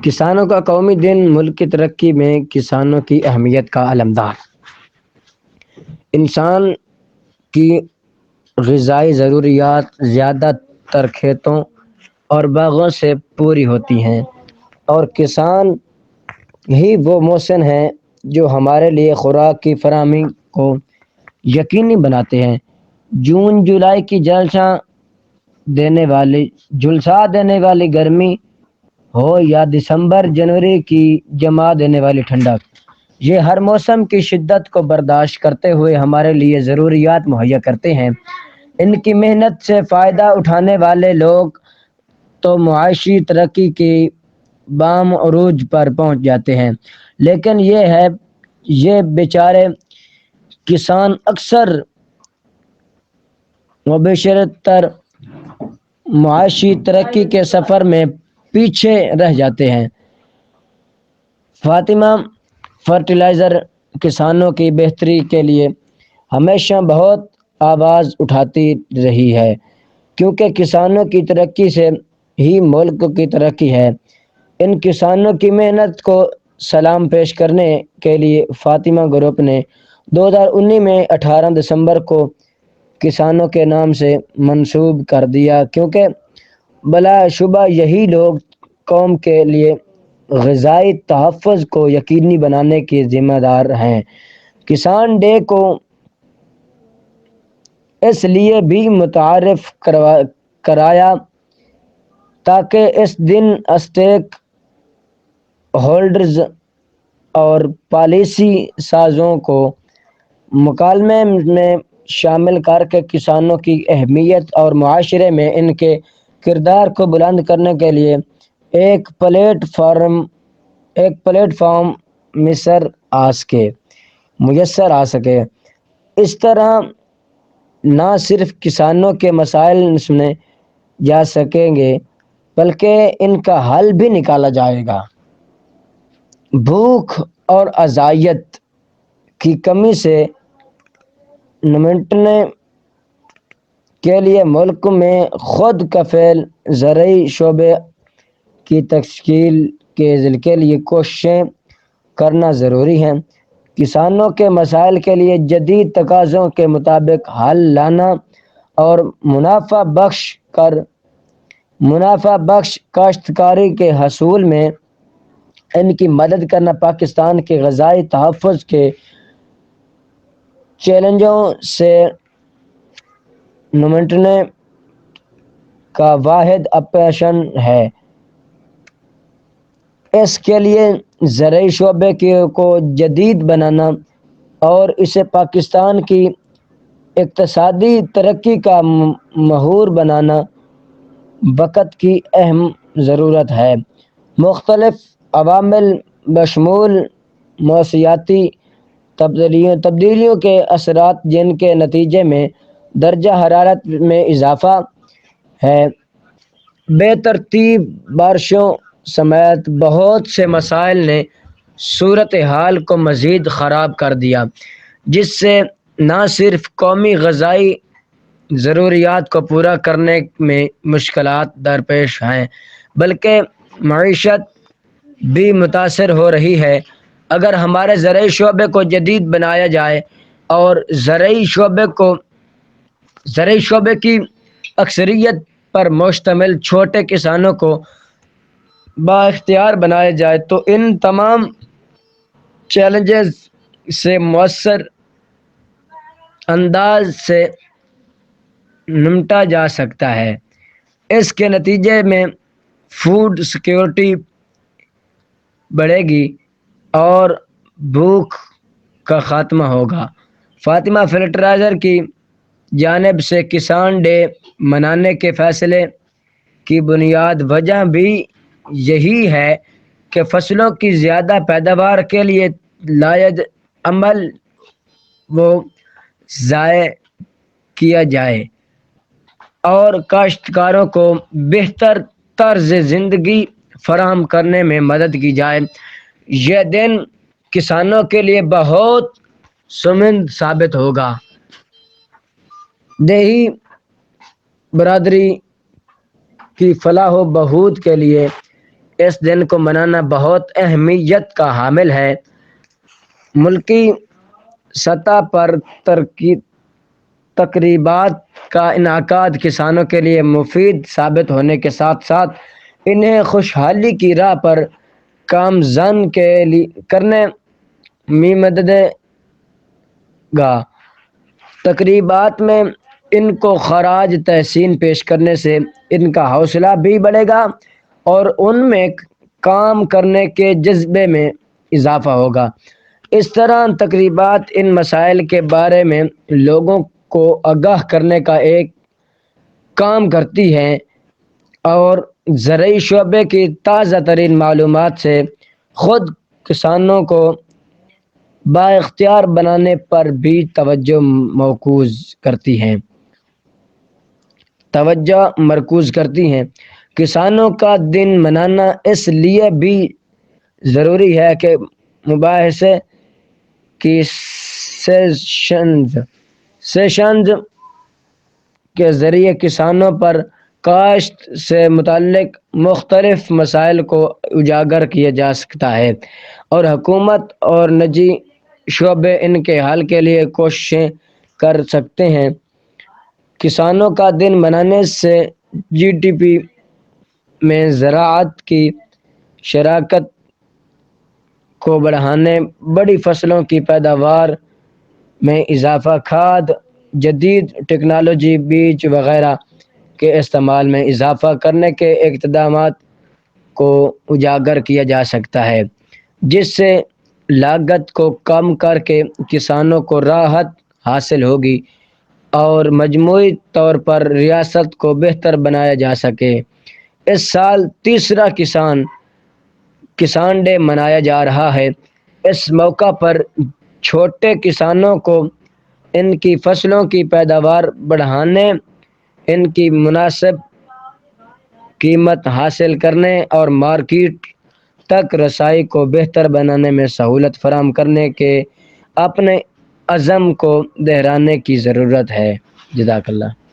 کسانوں کا قومی دن ملک کی ترقی میں کسانوں کی اہمیت کا علمدار۔ انسان کی غذائی ضروریات زیادہ تر کھیتوں اور باغوں سے پوری ہوتی ہیں، اور کسان ہی وہ محسن ہیں جو ہمارے لیے خوراک کی فراہمی کو یقینی بناتے ہیں۔ جون جولائی کی جھلسا دینے والی گرمی ہو یا دسمبر جنوری کی جما دینے والی ٹھنڈک، یہ ہر موسم کی شدت کو برداشت کرتے ہوئے ہمارے لیے ضروریات مہیا کرتے ہیں۔ ان کی محنت سے فائدہ اٹھانے والے لوگ تو معاشی ترقی کی بام عروج پر پہنچ جاتے ہیں، لیکن یہ بیچارے کسان اکثر مبشرتر معاشی ترقی کے سفر میں پیچھے رہ جاتے ہیں۔ فاطمہ فرٹیلائزر کسانوں کی بہتری کے لیے ہمیشہ بہت آواز اٹھاتی رہی ہے، کیونکہ کسانوں کی ترقی سے ہی ملک کی ترقی ہے۔ ان کسانوں کی محنت کو سلام پیش کرنے کے لیے فاطمہ گروپ نے 2019 میں 18 دسمبر کو کسانوں کے نام سے منسوب کر دیا، کیونکہ بلا شبہ یہی لوگ قوم کے لیے غذائی تحفظ کو یقینی بنانے کے ذمہ دار ہیں۔ کسان ڈے کو اس لیے بھی متعارف کرایا تاکہ اس دن اسٹیک ہولڈرز اور پالیسی سازوں کو مکالمے میں شامل کر کے کسانوں کی اہمیت اور معاشرے میں ان کے کردار کو بلند کرنے کے لیے ایک پلیٹ فارم میسر آ سکے۔ اس طرح نہ صرف کسانوں کے مسائل سنے جا سکیں گے بلکہ ان کا حل بھی نکالا جائے گا۔ بھوک اور غذائیت کی کمی سے نمٹنے کے لیے ملک میں خود کفیل زرعی شعبے کی تشکیل کے لیے کوششیں کرنا ضروری ہے۔ کسانوں کے مسائل کے لیے جدید تقاضوں کے مطابق حل لانا اور منافع بخش کاشتکاری کے حصول میں ان کی مدد کرنا پاکستان کے غذائی تحفظ کے چیلنجوں سے نمٹنے کا واحد آپشن ہے۔ اس کے لیے زرعی شعبے کو جدید بنانا اور اسے پاکستان کی اقتصادی ترقی کا محور بنانا وقت کی اہم ضرورت ہے۔ مختلف عوامل بشمول موسمیاتی تبدیلیوں کے اثرات، جن کے نتیجے میں درجہ حرارت میں اضافہ ہے، بے ترتیب بارشوں سمیت بہت سے مسائل نے صورتحال کو مزید خراب کر دیا، جس سے نہ صرف قومی غذائی ضروریات کو پورا کرنے میں مشکلات درپیش ہیں بلکہ معیشت بھی متاثر ہو رہی ہے۔ اگر ہمارے زرعی شعبے کو جدید بنایا جائے اور زرعی شعبے کی اکثریت پر مشتمل چھوٹے کسانوں کو بااختیار بنایا جائے تو ان تمام چیلنجز سے مؤثر انداز سے نمٹا جا سکتا ہے۔ اس کے نتیجے میں فوڈ سیکیورٹی بڑھے گی اور بھوک کا خاتمہ ہوگا۔ فاطمہ فرٹیلائزر کی جانب سے کسان ڈے منانے کے فیصلے کی بنیادی وجہ بھی یہی ہے کہ فصلوں کی زیادہ پیداوار کے لیے لائحہ عمل کو ضائع کیا جائے اور کاشتکاروں کو بہتر طرز زندگی فراہم کرنے میں مدد کی جائے۔ یہ دن کسانوں کے لیے بہت ثمینہ ثابت ہوگا۔ دیہی برادری کی فلاح و بہبود کے لیے اس دن کو منانا بہت اہمیت کا حامل ہے۔ ملکی سطح پر تقریبات کا انعقاد کسانوں کے لیے مفید ثابت ہونے کے ساتھ ساتھ انہیں خوشحالی کی راہ پر گامزن کرنے میں مدد گا۔ تقریبات میں ان کو خراج تحسین پیش کرنے سے ان کا حوصلہ بھی بڑھے گا اور ان میں کام کرنے کے جذبے میں اضافہ ہوگا۔ اس طرح تقریبات ان مسائل کے بارے میں لوگوں کو آگاہ کرنے کا ایک کام کرتی ہیں اور زرعی شعبے کی تازہ ترین معلومات سے خود کسانوں کو بااختیار بنانے پر بھی توجہ مرکوز کرتی ہیں۔ کسانوں کا دن منانا اس لیے بھی ضروری ہے کہ مباحثے کی سیشنز کے ذریعے کسانوں پر کاشت سے متعلق مختلف مسائل کو اجاگر کیا جا سکتا ہے اور حکومت اور نجی شعبے ان کے حل کے لیے کوششیں کر سکتے ہیں۔ کسانوں کا دن منانے سے جی ڈی پی میں زراعت کی شراکت کو بڑھانے، بڑی فصلوں کی پیداوار میں اضافہ، کھاد، جدید ٹیکنالوجی، بیج وغیرہ کے استعمال میں اضافہ کرنے کے اقدامات کو اجاگر کیا جا سکتا ہے، جس سے لاگت کو کم کر کے کسانوں کو راحت حاصل ہوگی اور مجموعی طور پر ریاست کو بہتر بنایا جا سکے۔ اس سال تیسرا کسان ڈے منایا جا رہا ہے۔ اس موقع پر چھوٹے کسانوں کو ان کی فصلوں کی پیداوار بڑھانے، ان کی مناسب قیمت حاصل کرنے اور مارکیٹ تک رسائی کو بہتر بنانے میں سہولت فراہم کرنے کے اپنے عزم کو دہرانے کی ضرورت ہے۔ جزاک اللہ۔